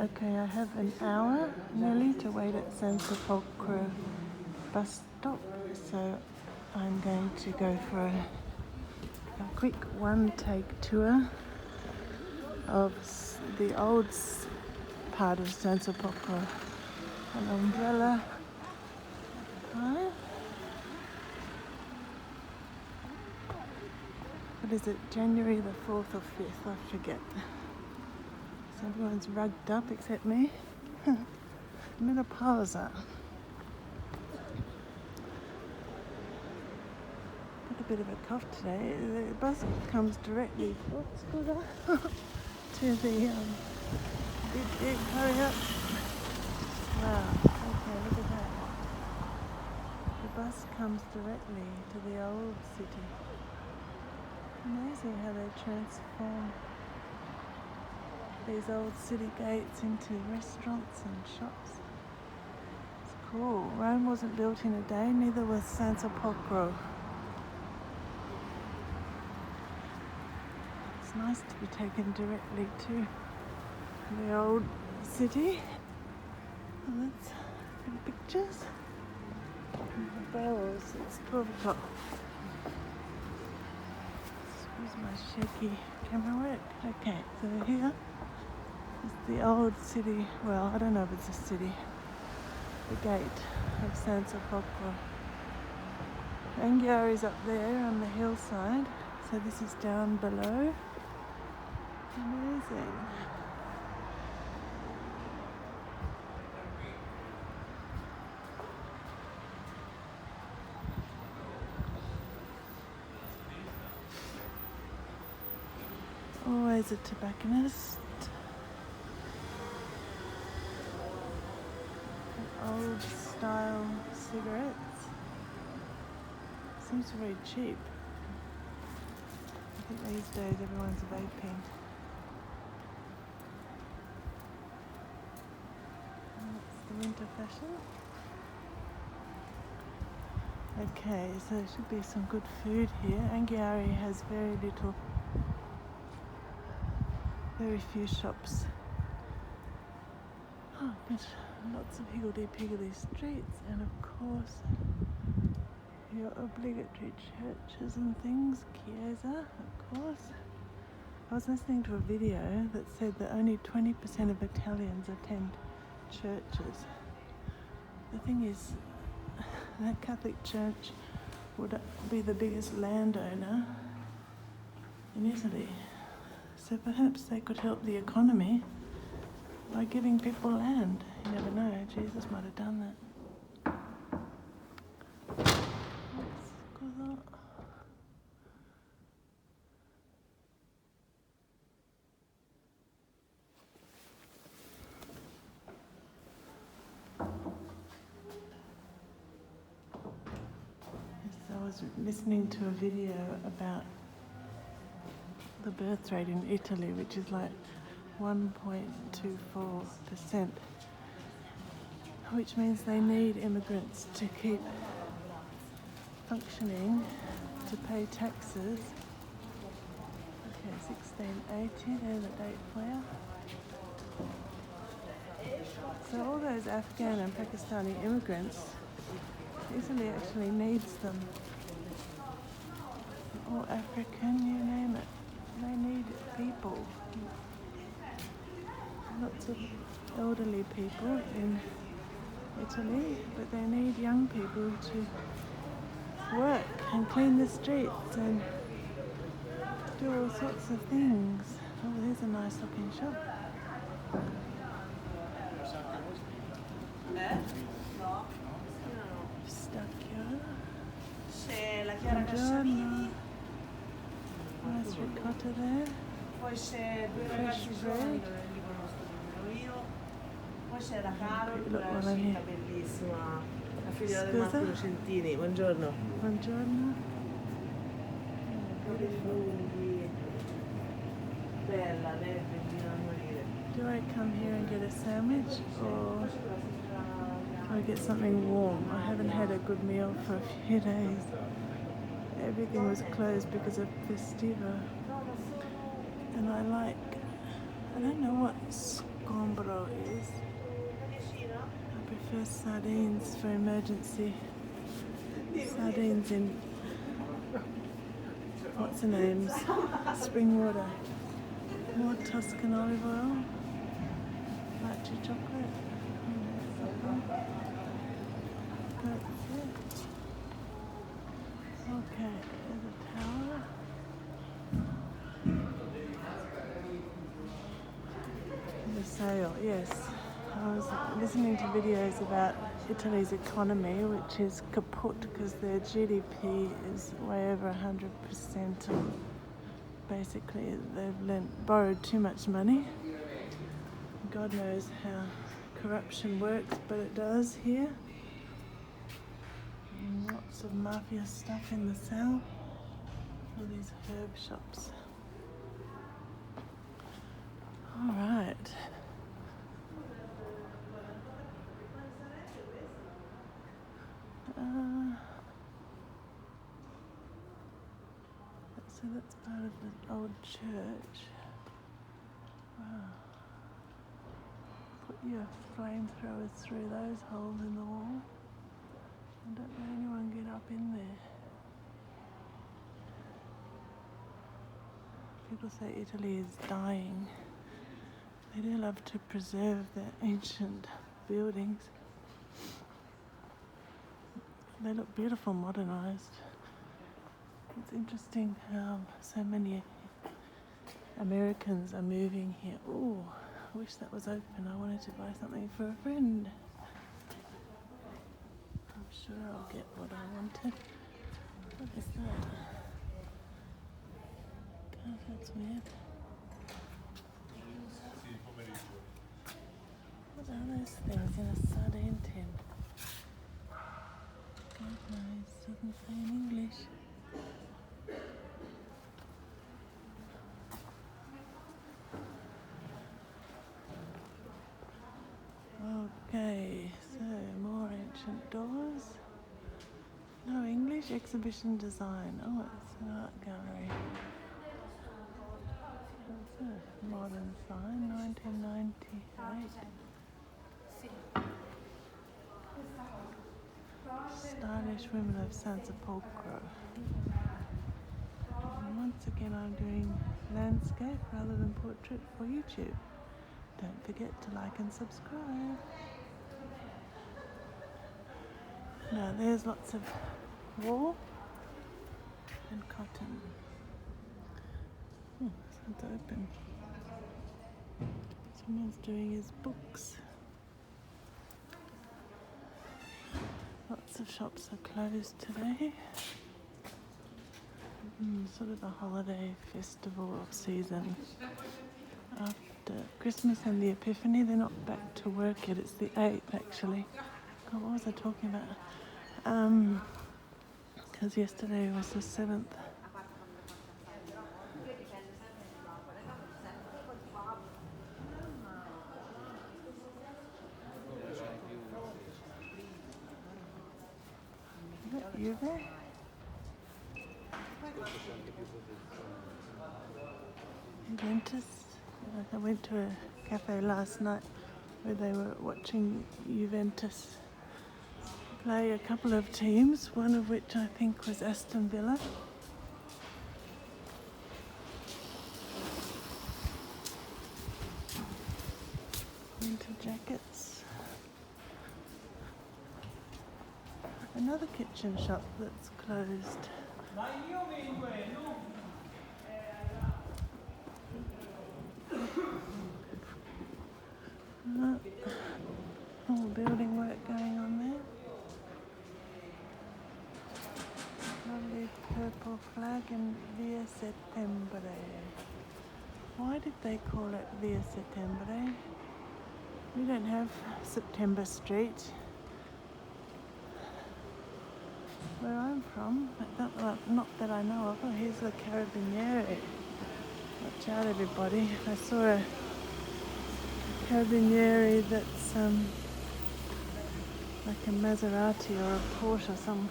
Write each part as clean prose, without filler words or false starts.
Okay, I have an hour nearly to wait at Sansepolcro bus stop, so I'm going to go for a quick one-take tour of the old part of Sansepolcro. An umbrella. Right. What is it, January the 4th or 5th? I forget. So everyone's rugged up except me. Menopausa. Got a bit of a cough today. The bus comes directly to the big, hurry up. Wow, okay, look at that. The bus comes directly to the old city. Amazing how they transform these old city gates into restaurants and shops. It's cool. Rome wasn't built in a day, neither was Sansepolcro. It's nice to be taken directly to the old city. And that's the pictures. And the bells. It's 12 o'clock. Excuse my shaky camera work. Okay, so here is the old city. Well, I don't know if it's a city. The gate of Sansepolcro. Anghiari is up there on the hillside, so this is down below. Amazing. Always a tobacconist. Old style cigarettes. Seems very cheap. I think these days everyone's vaping. And that's the winter fashion. Okay, so there should be some good food here. Anghiari has very few shops. Oh, but lots of higgledy-piggledy streets, and of course your obligatory churches and things. Chiesa, of course. I was listening to a video that said that only 20% of Italians attend churches. The thing is, the Catholic Church would be the biggest landowner in Italy. So perhaps they could help the economy by giving people land. You never know, Jesus might have done that. I was listening to a video about the birth rate in Italy, which is like 1.24%, which means they need immigrants to keep functioning, to pay taxes. Okay, 1680, there's a date for you. So all those Afghan and Pakistani immigrants, Italy actually needs them. Or African, you name it. They need people. Lots of elderly people in Italy, but they need young people to work and clean the streets and do all sorts of things. Oh, there's a nice looking shop. Pistacchio. Buongiorno. Nice ricotta there. Poi c'è due Fresh ragazzi bread. giovani che venivano io. Poi c'è la Carol, una città bellissima, la figlia del Marco Centini. Buongiorno. Buongiorno. Lunghi. Bella, lei è bellina da morire. Do I come here and get a sandwich or do I get something warm? I haven't had a good meal for a few days. Everything was closed because of Festiva. And I don't know what scombro roll is. I prefer sardines for emergency. Sardines in, what's the names? Spring water. More Tuscan olive oil. Lychee chocolate. That's it. Okay, there's a tower. The sale, yes. I was listening to videos about Italy's economy, which is kaput because their GDP is way over 100%. Basically, they've borrowed too much money. God knows how corruption works, but it does here. And lots of mafia stuff in the south. All these herb shops. All right. So that's part of the old church. Wow. Put your flamethrowers through those holes in the wall. And don't let anyone get up in there. People say Italy is dying. They do love to preserve their ancient buildings. They look beautiful, modernized. It's interesting how so many Americans are moving here. Ooh, I wish that was open. I wanted to buy something for a friend. I'm sure I'll get what I wanted. What is that? God, that's weird. What are those things in a sardine tin? God knows, doesn't say in English. Okay, so more ancient doors. No English, exhibition design. Oh, it's an art gallery. That's a modern sign, 1998. Stylish women of Sansepolcro. And once again I'm doing landscape rather than portrait for YouTube. Don't forget to like and subscribe. Now there's lots of wool and cotton. It's open. Someone's doing his books. Lots of shops are closed today. Sort of the holiday festival season. After Christmas and the Epiphany, they're not back to work yet. It's the 8th actually. God, what was I talking about? Because yesterday was the 7th. Is that you there? Juventus. I went to a cafe last night where they were watching Juventus play a couple of teams, one of which I think was Aston Villa. Winter jackets. Another kitchen shop that's closed. All building work going on there. Lovely purple flag in Via Settembre. Why did they call it Via Settembre? We don't have September Street where I'm from. Not that I know of. Oh, here's the Carabinieri. Watch out, everybody. I saw a Carabinieri that's like a Maserati or a Porsche or some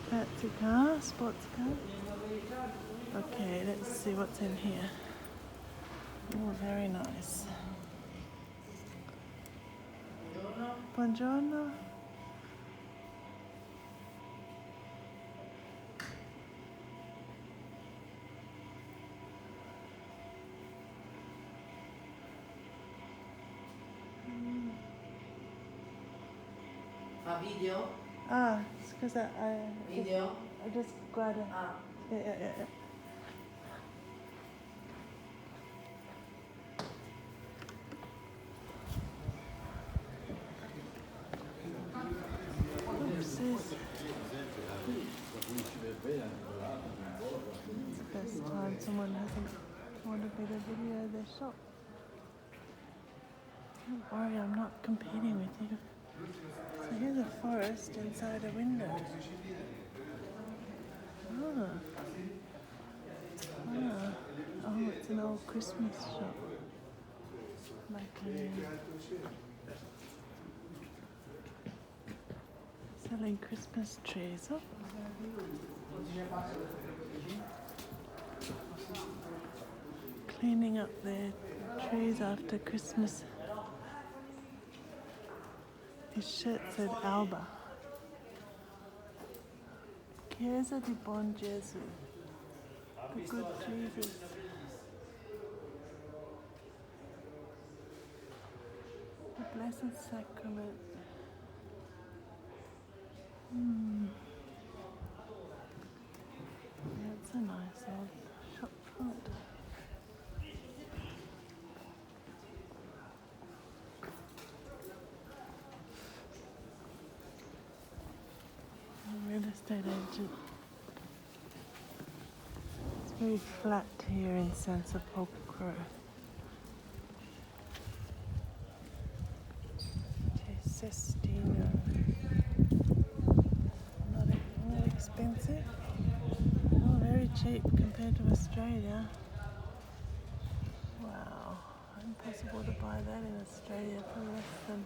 fancy car, sports car. Okay, let's see what's in here. Oh, very nice. buongiorno. Fa video? Ah, scusa, Video? just guarda. Ah. Yeah. Oopsies. It's the first time someone hasn't wanted me to video their shop. Don't worry, I'm not competing with you. So here's a forest inside a window. Oh, it's an old Christmas shop. Like selling Christmas trees. Oh. Cleaning up their trees after Christmas. His shirt said Alba. Chiesa di Buon Gesù. The good Jesus. The Blessed Sacrament. Yeah, it's a nice old shop front. A real estate agent. It's very flat here in Sansepolcro. Cestino. Not expensive. Oh, very cheap compared to Australia. Wow, impossible to buy that in Australia for less than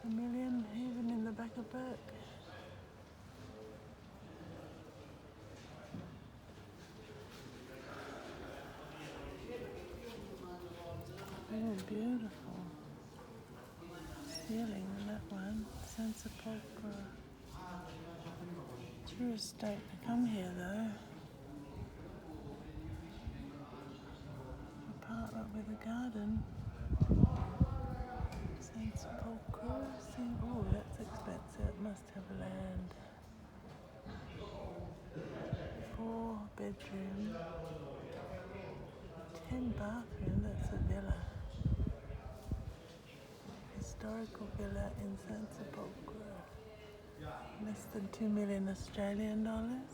$1 million, even in the back of Burke. Oh, beautiful. Ceiling on that one. Sansepolcro. Tourists don't come here though. Apartment with a garden. Sansepolcro. Oh, that's expensive. It must have land. 4 bedroom. 10 bathroom. That's a villa. Historical villa in Sansepolcro. Less than 2 million Australian dollars.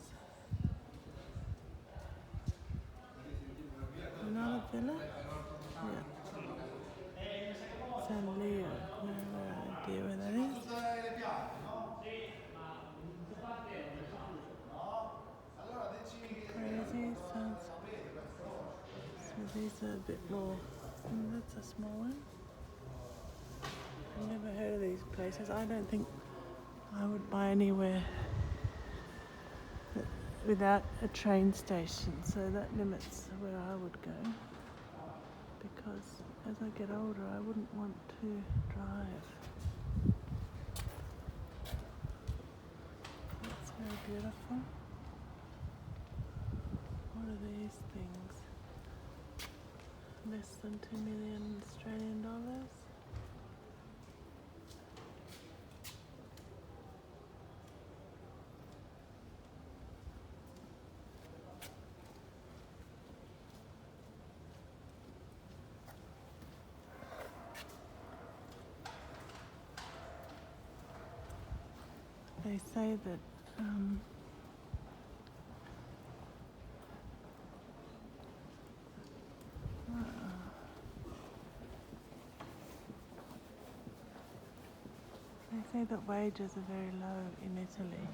Not a villa? Yeah. San Leo. No idea where that is. Crazy sounds. So these are a bit more. That's a small one. I've never heard of these places. I don't think I would buy anywhere without a train station, so that limits where I would go, because as I get older I wouldn't want to drive. That's very beautiful. What are these things? Less than 2 million Australian dollars. They say that wages are very low in Italy,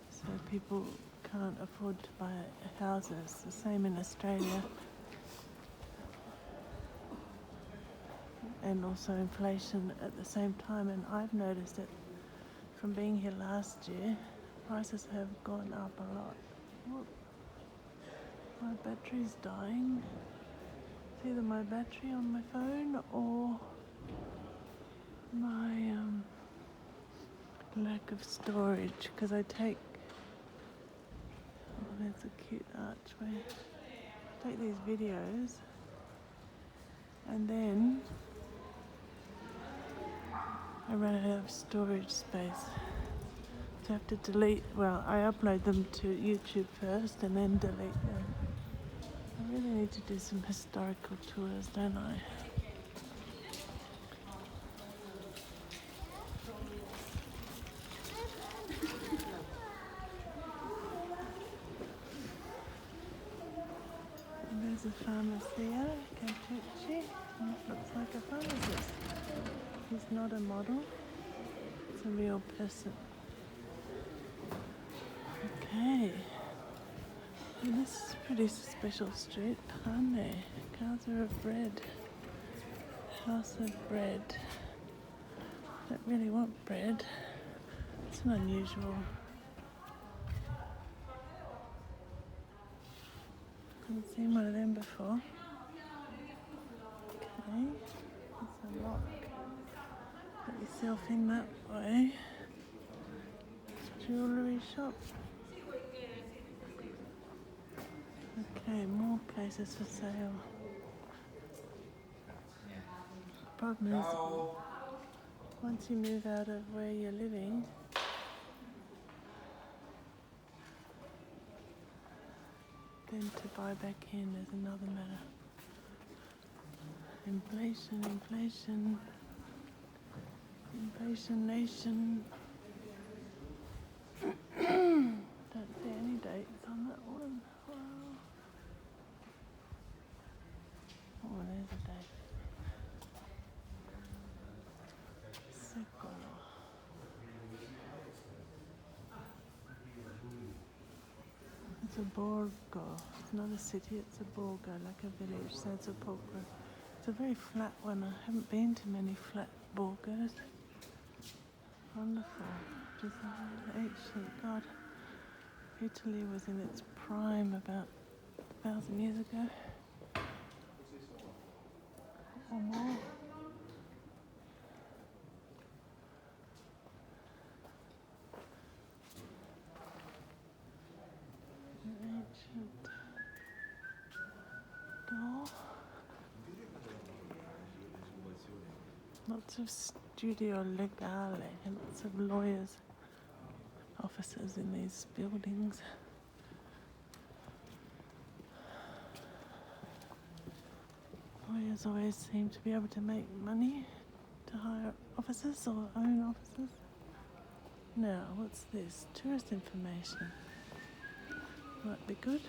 so people can't afford to buy houses. The same in Australia, and also inflation at the same time. And I've noticed it from being here last year. Prices have gone up a lot. Oh, my battery's dying. It's either my battery on my phone or my lack of storage, because I take, oh, there's a cute archway. I take these videos and then I run out of storage space. So I have to delete, well, I upload them to YouTube first and then delete them. I really need to do some historical tours, don't I? And there's a pharmacia, Campucci. Looks like a pharmacist. He's not a model, it's a real person. Okay. And this is a pretty special street. Pane, Casa of Bread. House of Bread. Don't really want bread. It's an unusual. Haven't seen one of them before. Okay, it's a lock. Put yourself in that way. Jewellery shop. Okay, more places for sale. Problem is, once you move out of where you're living, then to buy back in is another matter. Inflation, inflation, inflation nation. Don't see any dates on that one. Wow. Oh, there's a date. Sansepolcro. It's a borgo. It's not a city, it's a borgo, like a village. Sansepolcro. It's a very flat one. I haven't been to many flat borgos. Wonderful. Just ancient. God, Italy was in its prime about 1,000 years ago. Or more. An ancient door. Lots of studio legale, lots of lawyers' offices in these buildings. Lawyers always seem to be able to make money to hire officers or own offices. Now, what's this? Tourist information. Might be good.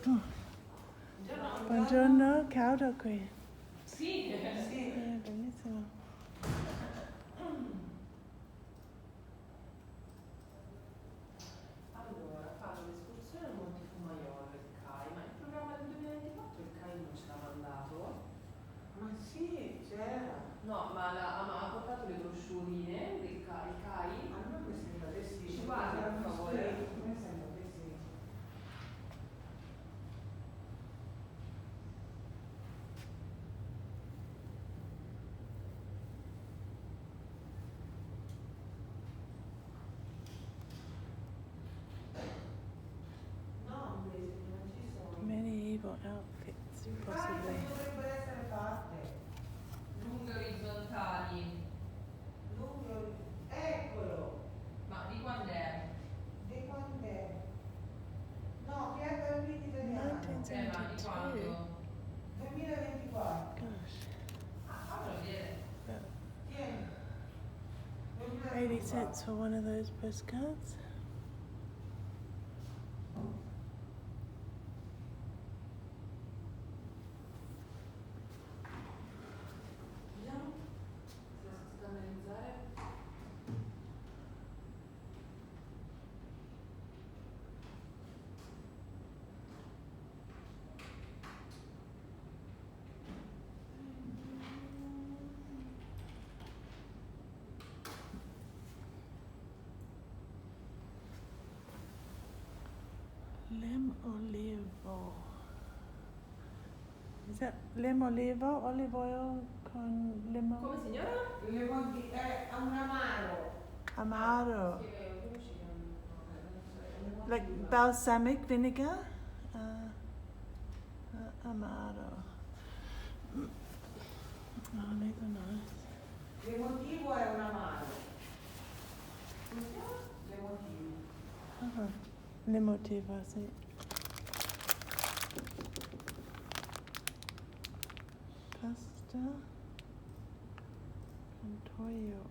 Oh. Buongiorno, caldo qui. Sì, sì. Benissimo. Allora, fanno l'escursione a Monte Fumaiolo il CAI, ma il programma del 2024 il CAI non ce l'ha mandato? Ma sì, c'era. No, ma ha portato le broschurine del CAI? A me mi sembra che sì. Ci guardi, per favore? Mi sembra che sì. No, invece non ci sono. Medieval outfits, Infatti possibly. dovrebbero essere fatte. Lunghe orizzontali. Lungo. Eccolo. Ma di quando è? Di quando è? No, che è per il italiano. Ma di 1972. quando? 2024. Gosh. Fammelo vedere. About Tieni. 80 cents for one of those postcards. Vediamo se riesco a scannerizzare. Lem Olivo. Is that lemon olive oil con lemon? Come signora? È un amaro. Amaro. Come ci chiama? Like balsamic vinegar? Amaro. Oh, these are nice. L'emotivo è un amaro. L'emotivo. Uh-huh. Lemotivo, sì. Pasta. Contoyo.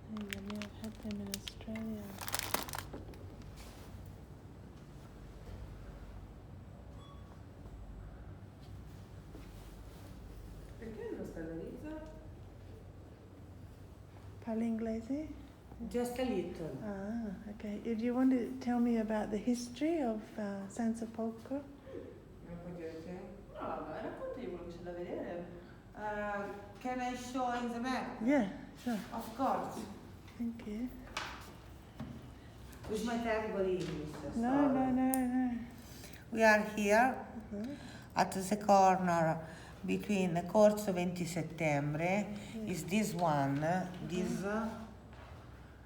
Hey, yummy, I've had them in Australia. Perché non scandalizza? Parli inglese? Just a little. Ah, okay. Do you want to tell me about the history of Sansepolcro? Non puoi dire te? No, vabbè, racconti quello che c'è da vedere. Can I show in the map? Yeah, sure. Of course. Thank you. With my terrible English. No. We are here Uh-huh. at the corner between the Corso 20 Settembre. Is this one, this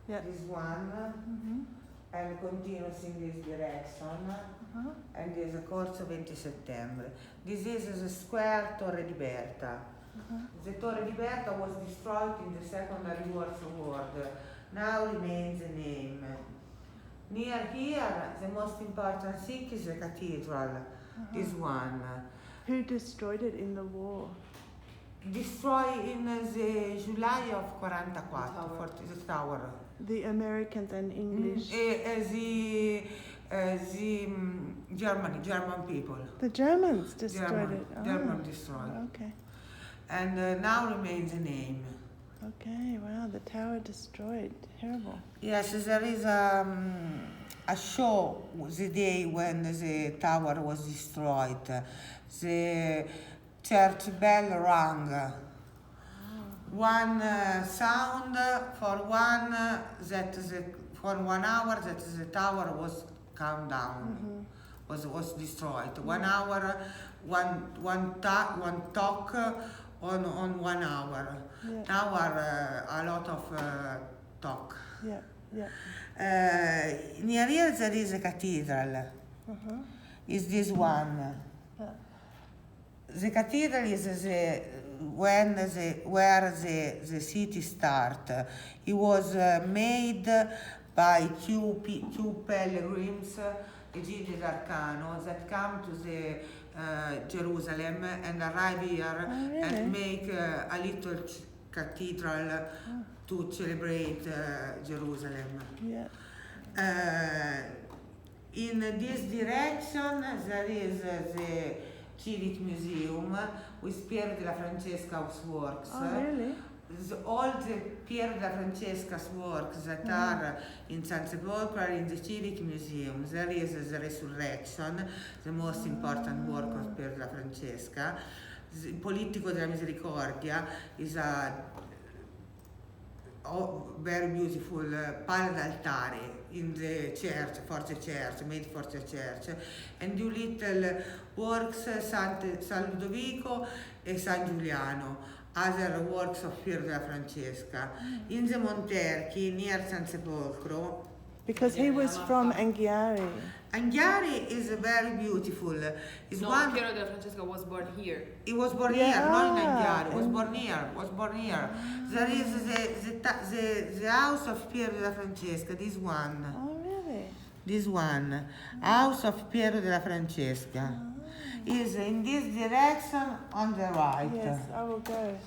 Yeah. one, Mm-hmm. and continues in this direction. Uh-huh. And there's a Corso 20 Settembre. This is the square Torre di Berta. Uh-huh. The Torre di Berta was destroyed in the Second World War. Now remains a name. Near here, the most important thing is the cathedral. This one. Who destroyed it in the war? Destroyed in the July of 44, for the tower. The Americans and English. German people. The Germans destroyed it. German destroyed. Okay. And now remains a name. Okay, wow, the tower destroyed. Terrible. Yes, there is a show the day when the tower was destroyed. The church bell rang. One sound for for 1 hour that the tower was calmed down, was destroyed. 1 hour, one talk on 1 hour. Yeah. Now are a lot of talk. Yeah. Near here there is a cathedral. Uh-huh. Is this one? Yeah. The cathedral is where the city start. It was made by two pilgrims, Egidio d'Arcano, that come to the Jerusalem and arrive here and make a little cathedral to celebrate Jerusalem. Yeah. In this direction there is the Civic Museum with Piero della Francesca's works. Oh, really? All the Piero della Francesca's works that are in Sansepolcro are in the Civic Museum. There is the Resurrection, the most important work of Piero della Francesca. The Politico della Misericordia is a very beautiful palo d'altare in the church, made for the church, and two little works, San Ludovico and San Giuliano, other works of Piero della Francesca. In the Monterchi, near Sansepolcro. Because he was from Anghiari. Anghiari is very beautiful. Piero della Francesca was born here. He was born here, not in Anghiari. Was born here. There is the house of Piero della Francesca. This one. Oh, really? This one. House of Piero della Francesca. Is in this direction on the right. Yes, I will go.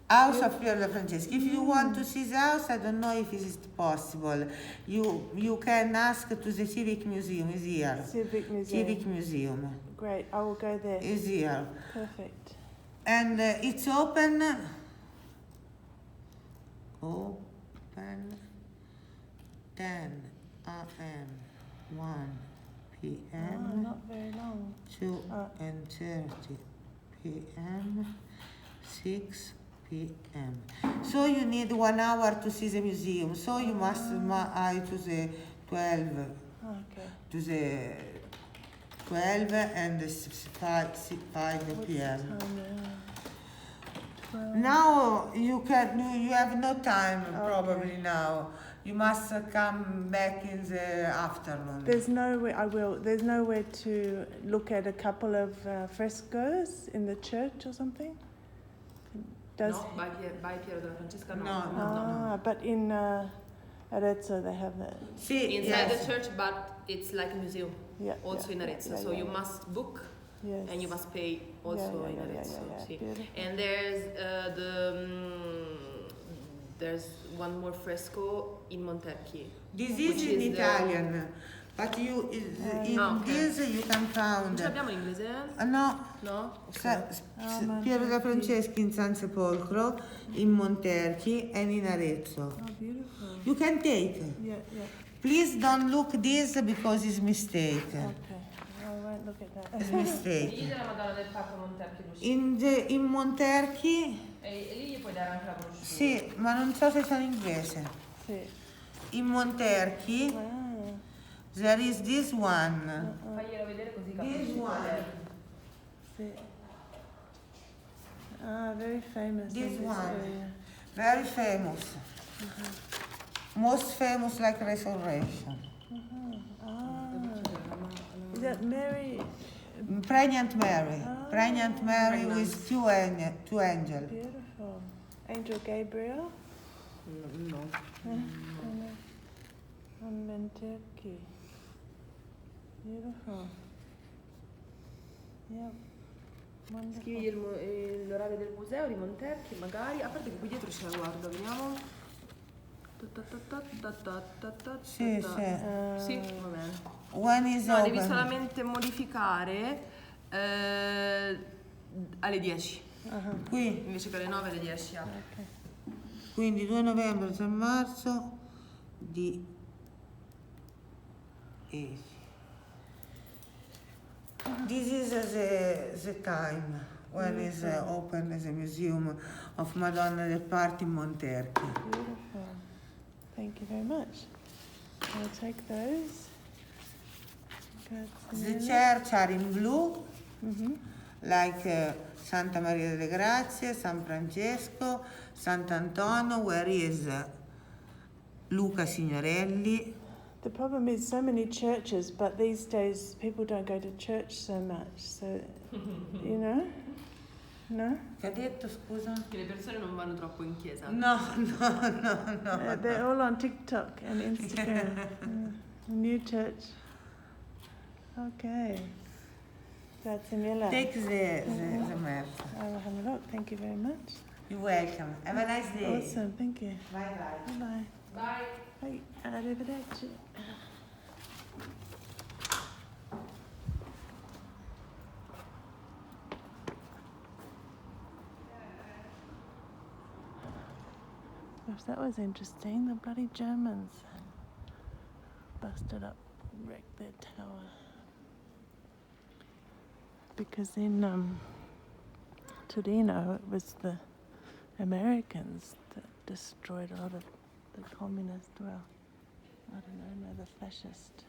House of Piero della Francesca. If you want to see the house, I don't know if it is possible. You can ask to the Civic Museum. Is here. Civic Museum. Civic Museum. Great, I will go there. Is here. Perfect. And it's open 10 a.m., 1 p.m., Not very long. 2:30 p.m., 6 p.m. So you need 1 hour to see the museum. So you must to the 12, Okay. to the 12 and 5 p.m. Time now. 12. Now you have no time probably now. You must come back in the afternoon. There's nowhere to look at a couple of frescoes in the church or something? No, by Piero della Francesca, no. No. But in Arezzo they have that. See, Inside the church, but it's like a museum. Yeah. Also in Arezzo, so you must book. Yes. And you must pay also in Arezzo. Sì. And there's one more fresco in Monterchi. This is in Italian, but this you can found. Non ce l'abbiamo in inglese? No. No? Piero da Franceschi in Sansepolcro, in Monterchi and in Arezzo. Oh, beautiful. You can take. Yeah. Please don't look this because it's mistake. Okay. I won't look at that. It's mistake. Gli della Madonna del Parco Monterchi. In Monterchi, E lì gli puoi dare anche la brochure. sì, ma non so se sono in inglese. Sì. In Monterchi, there is this one. Faglielo vedere così This capisci qual è. one. Sì. Very famous. This in this one. area. Very famous. Most famous like Resurrection. Is that Mary? Pregnant Mary. Ah. Pregnant Mary with two angels. Beautiful. Angel Gabriel? No. On Monterchi. Beautiful. Yep. Wonderful. Scrivi l'orario del museo di Monterchi, magari. A parte che qui dietro c'è, guarda, vediamo. Sì. Sì, va bene. When is No, devi open? solamente modificare alle 10. Qui, Invece che alle 9 alle 10 apre. Okay. quindi 2 novembre, 3 marzo di 10. This is the time when is open the Museum of Madonna del Parto in Monterchi. Beautiful. Thank you very much. I'll take those. The church are in blue, Mm-hmm. like Santa Maria delle Grazie, San Francesco, Sant'Antonio, where is Luca Signorelli. The problem is so many churches, but these days people don't go to church so much. So, you know? No? Che ha detto, scusa? Che le persone non vanno troppo in chiesa. No. They're all on TikTok and Instagram. New church. Okay. Grazie mille. Take the map. I will have a look. Thank you very much. You're welcome. Have a nice day. Awesome. Thank you. Bye bye. Bye. Bye. Bye. Arrivederci. Gosh, that was interesting. The bloody Germans busted up, wrecked their tower. Because in Torino, it was the Americans that destroyed a lot of the communist, well, I don't know, no, the fascist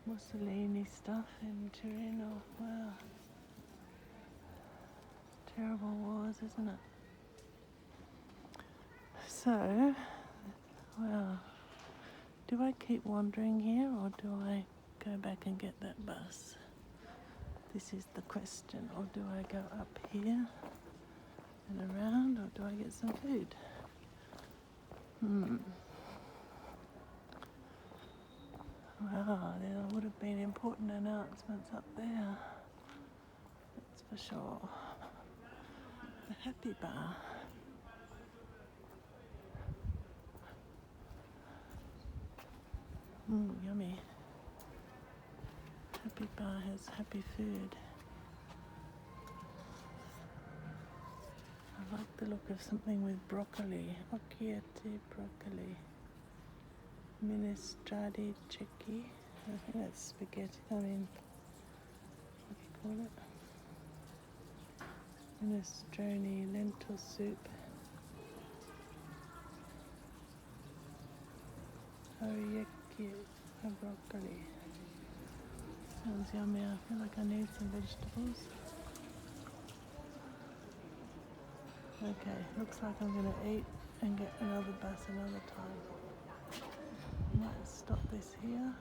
Mussolini stuff in Torino. Wow. Terrible wars, isn't it? So, well, do I keep wandering here or do I go back and get that bus? This is the question. Or do I go up here and around, or do I get some food? Wow, there would have been important announcements up there. That's for sure. The Happy Bar. Yummy. Happy Bar has happy food. I like the look of something with broccoli. Occhiati broccoli. Minestrone cecchi. I think that's spaghetti. I mean, what do you call it? Minestrone lentil soup. Orecchie broccoli. Sounds yummy. I feel like I need some vegetables. Okay, looks like I'm gonna eat and get another bus another time. Might stop this here.